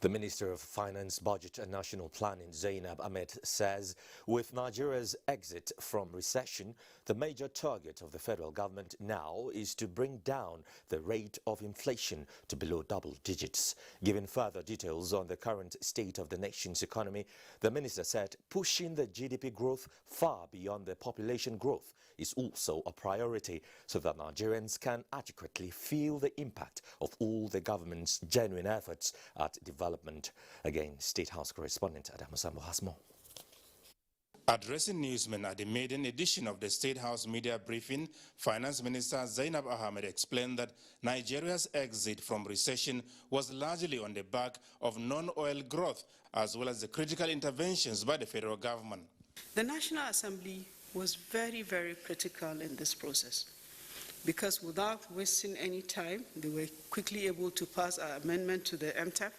The Minister of Finance, Budget and National Planning, Zainab Ahmed, says with Nigeria's exit from recession, the major target of the federal government now is to bring down the rate of inflation to below double digits. Giving further details on the current state of the nation's economy, the minister said pushing the GDP growth far beyond the population growth is also a priority so that Nigerians can adequately feel the impact of all the government's genuine efforts at development. Again, State House correspondent Ahmed has more. Addressing newsmen at the maiden edition of the State House media briefing, Finance Minister Zainab Ahmed explained that Nigeria's exit from recession was largely on the back of non-oil growth, as well as the critical interventions by the federal government. The National Assembly was very, very critical in this process, because without wasting any time, they were quickly able to pass an amendment to the MTEP,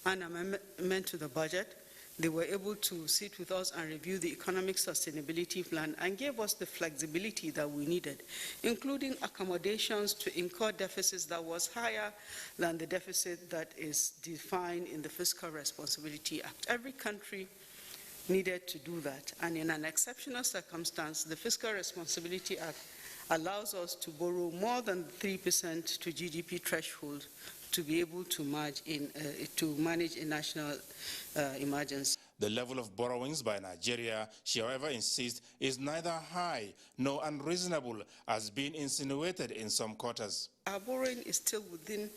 an amendment to the budget. They were able to sit with us and review the economic sustainability plan and gave us the flexibility that we needed, including accommodations to incur deficits that was higher than the deficit that is defined in the Fiscal Responsibility Act. Every country needed to do that, and in an exceptional circumstance, the Fiscal Responsibility Act allows us to borrow more than 3% to GDP threshold to be able to manage a national emergency. The level of borrowings by Nigeria, she however insists, is neither high nor unreasonable as being insinuated in some quarters. Our borrowing is still within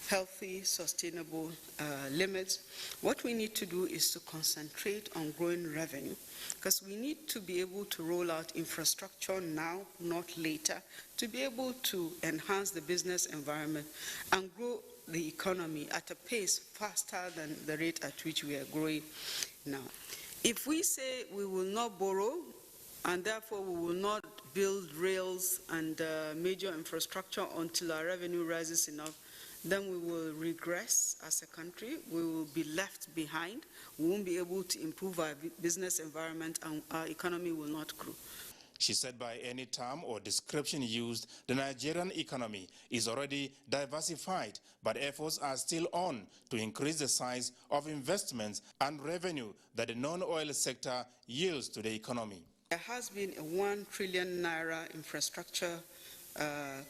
healthy, sustainable limits. What we need to do is to concentrate on growing revenue, because we need to be able to roll out infrastructure now, not later, to be able to enhance the business environment and grow the economy at a pace faster than the rate at which we are growing now. If we say we will not borrow, and therefore we will not build rails and major infrastructure until our revenue rises enough, then we will regress as a country, we will be left behind, we won't be able to improve our business environment, and our economy will not grow. She said by any term or description used, the Nigerian economy is already diversified, but efforts are still on to increase the size of investments and revenue that the non-oil sector yields to the economy. There has been a 1 trillion naira infrastructure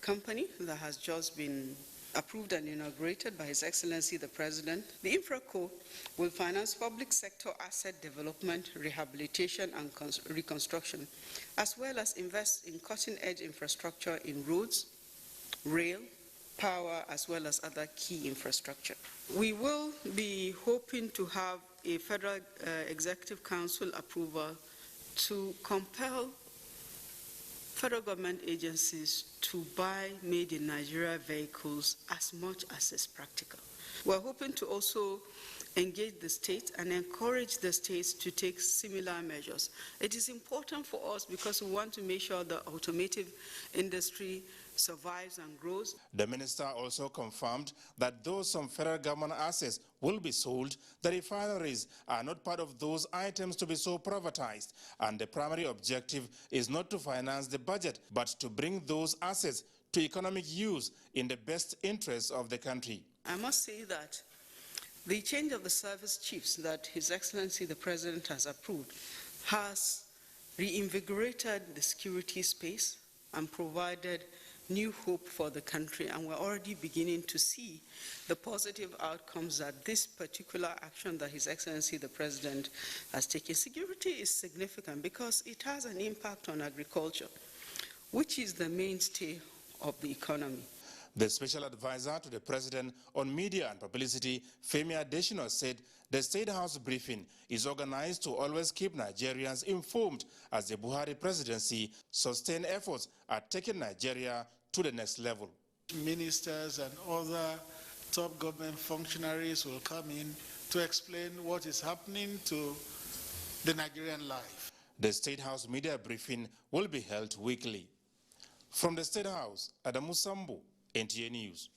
company that has just been approved and inaugurated by His Excellency the President. The InfraCo will finance public sector asset development, rehabilitation and reconstruction, as well as invest in cutting-edge infrastructure in roads, rail, power, as well as other key infrastructure. We will be hoping to have a Federal Executive Council approval to compel federal government agencies to buy made-in-Nigeria vehicles as much as is practical. We're hoping to also engage the states and encourage the states to take similar measures. It is important for us because we want to make sure the automotive industry survives and grows. The minister also confirmed that though some federal government assets will be sold, the refineries are not part of those items to be so privatized, and the primary objective is not to finance the budget, but to bring those assets to economic use in the best interests of the country. I must say that the change of the service chiefs that His Excellency the President has approved has reinvigorated the security space and provided new hope for the country, and we're already beginning to see the positive outcomes that this particular action that His Excellency the President has taken. Security is significant because it has an impact on agriculture, which is the mainstay of the economy. The special advisor to the President on Media and Publicity, Femi Adesina, said the State House briefing is organized to always keep Nigerians informed as the Buhari presidency sustained efforts at taking Nigeria to the next level. Ministers and other top government functionaries will come in to explain what is happening to the Nigerian life. The State House media briefing will be held weekly. From the State House, Adamu Sambu, NTA News.